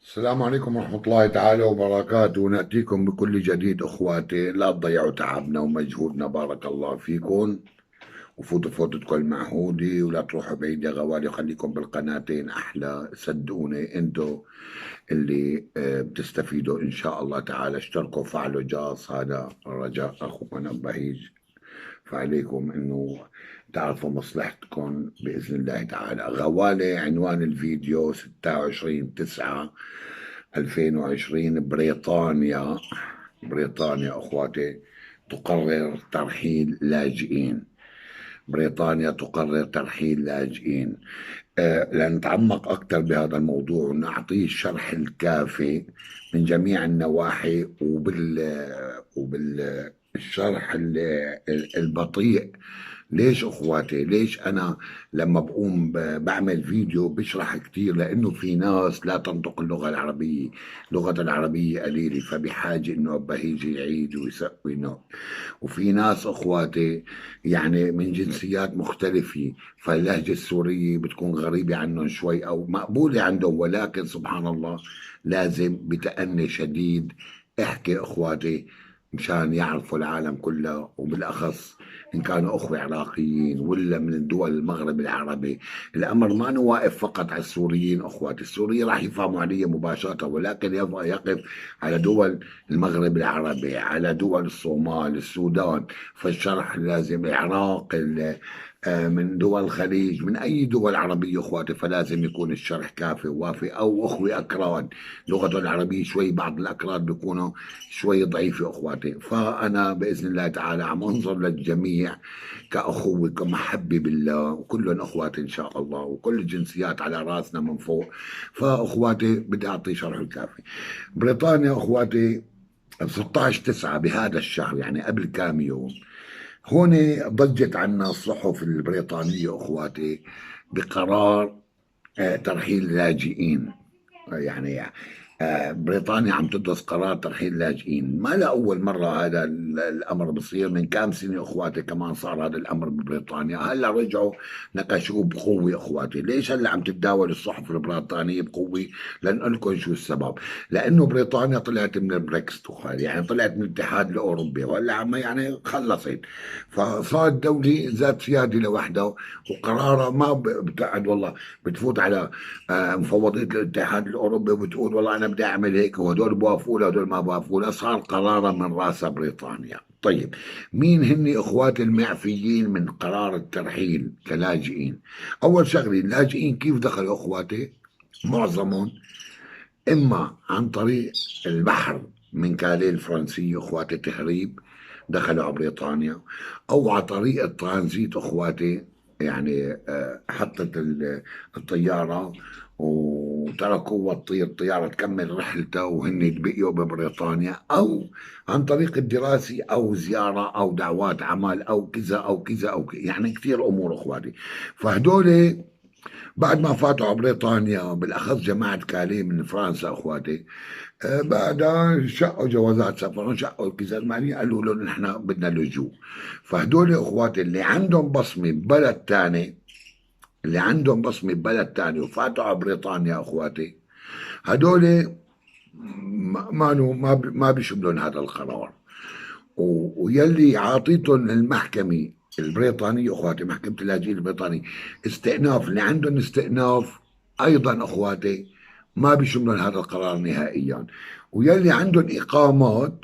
السلام عليكم ورحمة الله تعالى وبركاته. نأتيكم بكل جديد أخواتي، لا تضيعوا تعبنا ومجهودنا، بارك الله فيكم. وفوتوا فوتتكم المعهودة ولا تروحوا بعيد يا غوالي، خليكم بالقناتين أحلى، صدقوني انتو اللي بتستفيدوا إن شاء الله تعالى. اشتركوا وفعلوا جاس، هذا رجاء أخونا بهيج، فعليكم إنه تعرفوا مصلحتكم بإذن الله تعالى. غوالي عنوان الفيديو 26/9/2020. بريطانيا أخواتي تقرر ترحيل لاجئين. بريطانيا تقرر ترحيل لاجئين. لنتعمق أكثر بهذا الموضوع ونعطيه الشرح الكافي من جميع النواحي، وبالشرح البطيء. ليش أخواتي؟ ليش أنا لما بقوم بعمل فيديو بشرح كتير؟ لأنه في ناس لا تنطق اللغة العربية، اللغة العربية قليلة، فبحاجة إنه أبا يجي يعيد ويسوي. وفي ناس أخواتي يعني من جنسيات مختلفة، فاللهجة السورية بتكون غريبة عنهم شوي أو مقبولة عندهم، ولكن سبحان الله لازم بتأني شديد احكي أخواتي مشان يعرفوا العالم كله، وبالأخص إن كانوا أخوة عراقيين ولا من دول المغرب العربي. الأمر ما واقف فقط على السوريين أخواتي، السوريين راح يفهموا علي مباشرة، ولكن يبقى يقف على دول المغرب العربي، على دول الصومال، السودان. فالشرح لازم العراق، من دول الخليج، من أي دول عربية أخواتي، فلازم يكون الشرح كافي ووافي، أو أخوة أكراد لغته العربية شوي، بعض الأكراد بيكونوا شوي ضعيفة أخواتي. فأنا بإذن الله تعالى عم أنظر للجميع كأخوة، كمحبة بالله، وكلهم أخواتي إن شاء الله، وكل الجنسيات على راسنا من فوق. فأخواتي بدي أعطي شرح الكافي. بريطانيا أخواتي 16/9 بهذا الشهر، يعني قبل كام يوم، هون ضجت عنا الصحف البريطانية أخواتي بقرار ترحيل لاجئين. يعني بريطانيا عم تدرس قرار ترحيل لاجئين. ما لأول مرة هذا الأمر بصير، من كام سنة أخواتي كمان صار هذا الأمر ببريطانيا. هلا رجعوا نقشوه بقوة أخواتي. ليش هلا عم تتداول الصحف البريطانية بقوة؟ لنقول لكم شو السبب. لأنه بريطانيا طلعت من البريكس أخواتي، يعني طلعت من الاتحاد الأوروبي، وهلا عم يعني خلصت، فصارت دولة ذات سيادة لوحدها، وقرارها ما بتقعد والله بتفوت على مفوضية الاتحاد الأوروبي وبتقول والله أنا بدي أعمل هيك، وهدول بوافقوا لها وهدول ما بوافقوا لها. صار قرارا من راسها بريطانيا. طيب، مين هن إخواتي المعفيين من قرار الترحيل كلاجئين؟ أول شغلة، اللاجئين كيف دخلوا أخواتي؟ معظمهم إما عن طريق البحر من كاليه الفرنسية أخواتي، تهريب، دخلوا على بريطانيا، أو على طريق الترانزيت أخواتي، يعني حطت الطيارة وتركوا الطيارة تكمل رحلتها وهن بقيوا ببريطانيا، أو عن طريق الدراسة أو زيارة أو دعوات عمل أو كذا أو كذا أو كذا، يعني كثير أمور أخواتي. فهدول بعد ما فاتوا على بريطانيا، بالاخص جماعه كاليه من فرنسا اخواتي، بعدها شقوا جوازات سفر، شقوا الكيسات الماليه، قالوا لهم نحن بدنا لجوء. فهدول اخواتي اللي عندهم بصمه ببلد تاني، اللي عندهم بصمه ببلد تاني وفاتوا على بريطانيا اخواتي، هدول ما بيشملون هذا القرار. ويلي عاطيتهم المحكمة البريطانية أخواتي، محكمة اللاجئين البريطانية، استئناف، اللي عندهم استئناف أيضا أخواتي ما بيشملون هذا القرار نهائيا. ويلي عندهم إقامات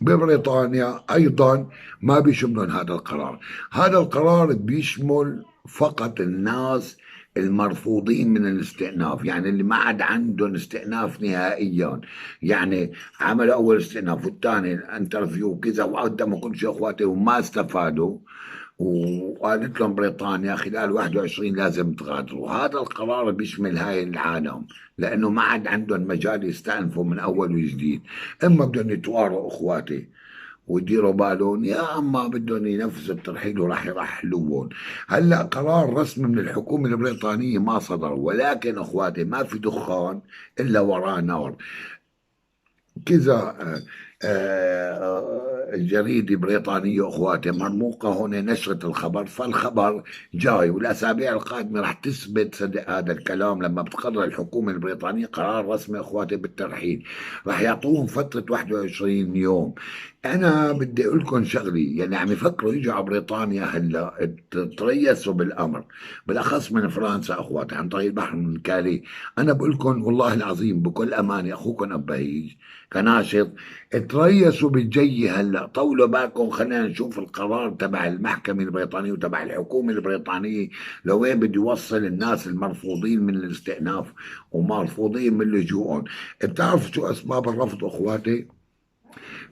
ببريطانيا أيضا ما بيشملون هذا القرار. هذا القرار بيشمل فقط الناس المرفوضين من الاستئناف، يعني اللي ما عاد عندهم استئناف نهائيا، يعني عملوا أول استئناف والثاني انترفيو وكذا وقدموا كل شيء أخواتي وما استفادوا، وقالت لهم بريطانيا خلال 21 لازم تغادروا. هذا القرار بيشمل هاي العالم، لأنه ما عاد عندهم مجال يستأنفوا من أول وجديد. إما بدهم يتواروا أخواتي ويديروا بالهم، يا اما بدهم ينفذوا الترحيل وراح يرحلوهم. هلا قرار رسمي من الحكومه البريطانيه ما صدر، ولكن اخواتي ما في دخان الا وراه نار. كذا الجريدة بريطانية أخواتي مرموقة هون نشرة الخبر، فالخبر جاي، والأسابيع القادمة رح تثبت صدق هذا الكلام. لما بتقرر الحكومة البريطانية قرار رسمي أخواتي بالترحيل، رح يعطوهم فترة 21 يوم. أنا بدي أقول لكم شغلي، يعني عم يفكروا يجوا على بريطانيا هلا تريسوا بالأمر، بالأخص من فرنسا أخواتي عن طريق البحر من كالي. أنا بقول لكم والله العظيم بكل أمانة، أخوكم أبهيج كناشط، تريسوا بالجي هلا، طولوا بالكم، خلينا نشوف القرار تبع المحكمة البريطانية وتبع الحكومة البريطانية لوين بده يوصل الناس المرفوضين من الاستئناف ومرفوضين من لجوءهم. بتعرفوا شو أسباب الرفض أخواتي؟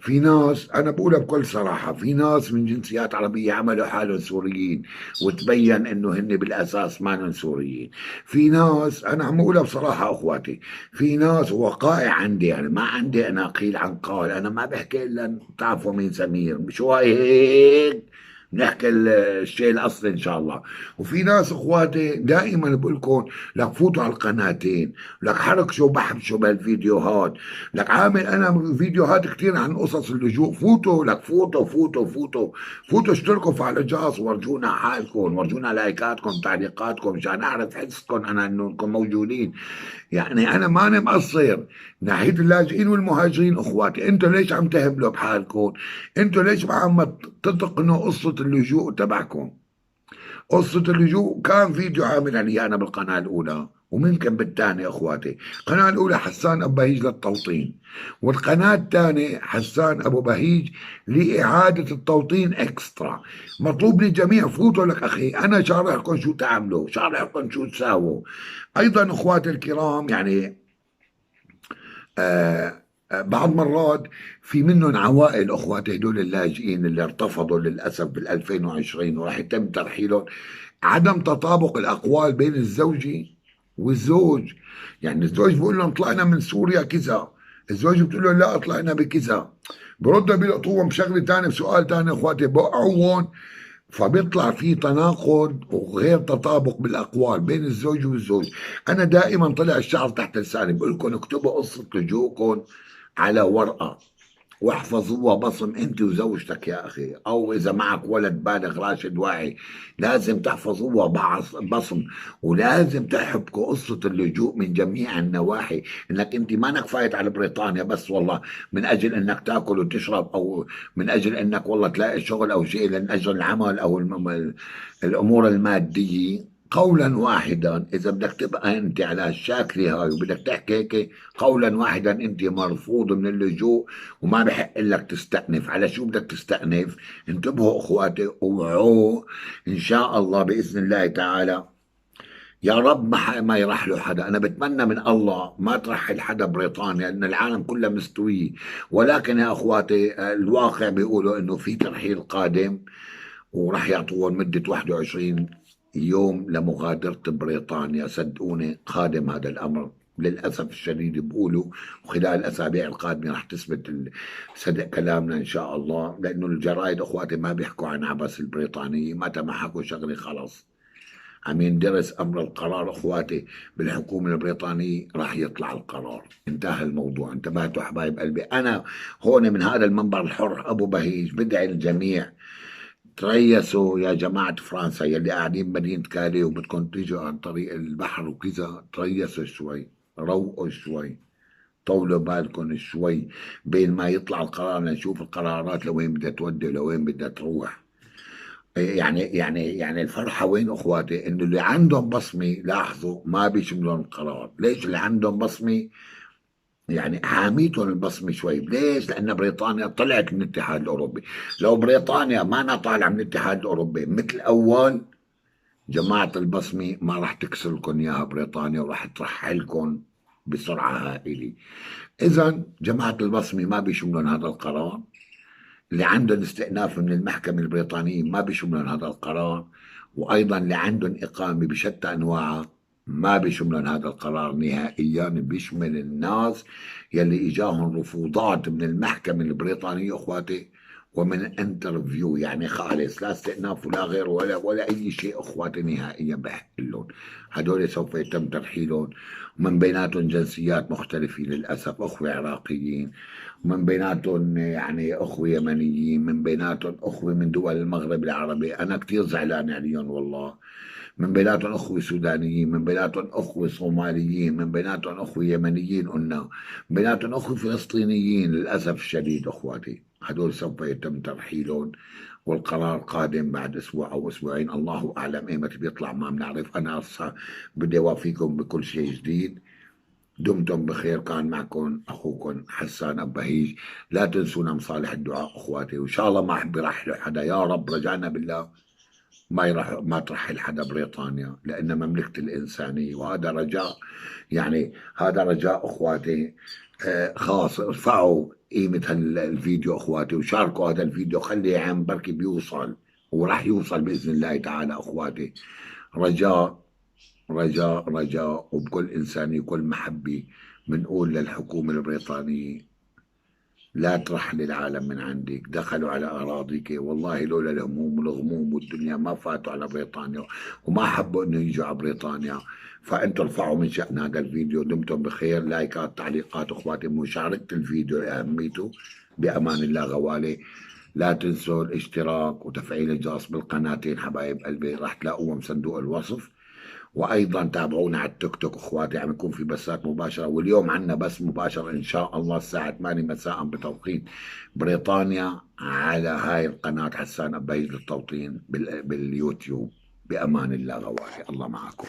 في ناس، أنا بقولها بكل صراحة، في ناس من جنسيات عربية عملوا حالهم سوريين وتبين إنه هن بالأساس ما سوريين. في ناس، أنا عم بقولها بصراحة أخواتي، في ناس وقائع عندي، يعني ما عندي أنا قيل عن قال، أنا ما بحكي إلا بتعرفوا مين سمير شوي هيك، نحكي الشيء الاصلي ان شاء الله. وفي ناس اخواتي دائما بقول لكم لك فوتوا على القناتين، لك حركشوا بحبشوا بهالفيديوهات، لك عامل انا فيديوهات كثير عن قصص اللجوء، فوتوا لك، فوتوا اشتركوا في على الجاص، ورجونا حالكم، ورجونا لايكاتكم تعليقاتكم مشان اعرف حسكم انا انكم موجودين. يعني انا ماني مقصر ناحيه اللاجئين والمهاجرين اخواتي، انتوا ليش عم تهبلوا بحالكم؟ انتوا ليش ما عم تتقنوا قصه اللجوء تبعكم؟ قصة اللجوء كان فيديو عامل علي أنا بالقناة الأولى، وممكن بالثانية أخواتي. القناة الأولى حسان أبو بهيج للتوطين، والقناة الثانية حسان أبو بهيج لإعادة التوطين إكسترا. مطلوب من الجميع فوتوا لك أخي، أنا شارح لكم شو تعملوا، شارح لكم شو تساووا. أيضا أخواتي الكرام، يعني بعض مرات في منهم عوائل اخواتي هدول اللاجئين اللي ارتفضوا للاسف بال 2020 وراح يتم ترحيلهم، عدم تطابق الاقوال بين الزوجه والزوج. يعني الزوج بيقول لهم طلعنا من سوريا كذا، الزوج بتقول له لا طلعنا بكذا، بردوا بيلقطوهم بشغله ثانيه بسؤال ثاني اخواتي، بوقعوهم. فبيطلع في تناقض وغير تطابق بالاقوال بين الزوج والزوج. انا دائما طلع الشعر تحت لساني بقول لكم اكتبوا قصه لجوءكم على ورقه واحفظوها بصم انت وزوجتك يا اخي، او اذا معك ولد بالغ راشد واعي لازم تحفظوها بصم، ولازم تحبكوا قصة اللجوء من جميع النواحي. انك انت ما انك فايت على بريطانيا بس والله من اجل انك تاكل وتشرب، او من اجل انك والله تلاقي شغل او شيء من اجل العمل او الامور المادية. قولا واحدا اذا بدك تبقى انت على الشاكله هاي وبدك تحكي هيك، قولا واحدا انت مرفوض من اللجوء، وما بحق لك تستأنف. على شو بدك تستأنف؟ انتبهوا اخواتي، اوعوا ان شاء الله باذن الله تعالى. يا رب ما يرحلوا حدا، انا بتمنى من الله ما ترحل حدا بريطانيا لان العالم كله مستوي. ولكن يا اخواتي الواقع بيقولوا انه في ترحيل قادم، وراح يعطوهم مدة 21 يوم لمغادرة بريطانيا. صدقوني قادم هذا الأمر للأسف الشديد بقولوا، وخلال الأسابيع القادمة رح تثبت صدق كلامنا إن شاء الله، لأنه الجرايد أخواتي ما بيحكوا عن عبس البريطانية، متى ما حكوا شغلة خلص عم يندرس أمر القرار أخواتي بالحكومة البريطانية، راح يطلع القرار، انتهى الموضوع. انتبهتوا حبايب قلبي؟ أنا هون من هذا المنبر الحر أبو بهيج بدعي الجميع تريسوا يا جماعة فرنسا يلي قاعدين مدينة كالي وبدكم تيجوا عن طريق البحر وكذا، تريسوا شوي، روقوا شوي، طولوا بالكم شوي بين ما يطلع القرار لنشوف القرارات لوين بدها تودي ولوين بدها تروح. يعني الفرحة وين اخواتي؟ انه اللي عندهم بصمة لاحظوا ما بيشملون القرار. ليش اللي عندهم بصمة؟ يعني حاميتهم البصمة شوي. ليش؟ لأن بريطانيا طلعت من الاتحاد الأوروبي. لو بريطانيا ما أنا طالعة من الاتحاد الأوروبي مثل أول، جماعة البصمة ما راح تكسر لكم إياها بريطانيا، وراح ترحلكم بسرعة هائلة. إذا جماعة البصمة ما بيشملون هذا القرار، اللي عندهم استئناف من المحكمة البريطانية ما بيشملون هذا القرار، وأيضا اللي عندهم إقامة بشتى أنواعها ما بيشملون هذا القرار نهائيا. بيشمل الناس يلي إجاهم رفوضات من المحكمة البريطانية أخواتي، ومن انترفيو، يعني خالص لا استئناف ولا غير ولا اي شيء اخواتي نهائيا بحق لهم. هدول سوف يتم ترحيلهم، ومن بيناتهم جنسيات مختلفة للاسف، اخوة عراقيين، من بيناتهم يعني اخوة يمنيين، من بيناتهم اخوة من دول المغرب العربي، انا كتير زعلان عليهم والله. من بيناتهم اخوة سودانيين، من بيناتهم اخوة صوماليين، من بيناتهم اخوة يمنيين، قلنا من بيناتهم اخوة فلسطينيين. للاسف الشديد اخواتي هدول سوف يتم ترحيلهم، والقرار قادم بعد اسبوع او اسبوعين، الله اعلم ايمتى بيطلع ما بنعرف. انا بدي اوافيكم بكل شيء جديد. دمتم بخير، كان معكم اخوكم حسان أبهيج. لا تنسونا مصالح الدعاء اخواتي، وان شاء الله ما احب يرحلوا حدا، يا رب رجعنا بالله ما ترحل حدا بريطانيا، لأن مملكة الإنسانية، وهذا رجاء، يعني هذا رجاء أخواتي. خاص ارفعوا قيمة الفيديو أخواتي، وشاركوا هذا الفيديو، خلي عم بركي بيوصل، وراح يوصل بإذن الله تعالى أخواتي. رجاء رجاء رجاء، وبكل إنسانية وكل محبة بنقول للحكومة البريطانية: لا ترحل العالم من عندك، دخلوا على أراضيك، والله لولا الهموم والغموم والدنيا ما فاتوا على بريطانيا، وما حبوا إنه يجوا على بريطانيا. فأنتوا ارفعوا من شأن هذا الفيديو. دمتم بخير، لايكات، تعليقات أخواتي، مشاركة الفيديو أهميته. بأمان الله غوالي. لا تنسوا الاشتراك وتفعيل الجرس بالقناتين حبايب قلبي، راح تلاقوهم بصندوق الوصف. وايضا تابعونا على التيك توك اخواتي، عم يكون في بثات مباشره، واليوم عندنا بث مباشر ان شاء الله الساعه 8 مساء بتوقيت بريطانيا، على هاي القناه حسان أبيج للتوطين باليوتيوب. بامان الله غوالي، الله معكم.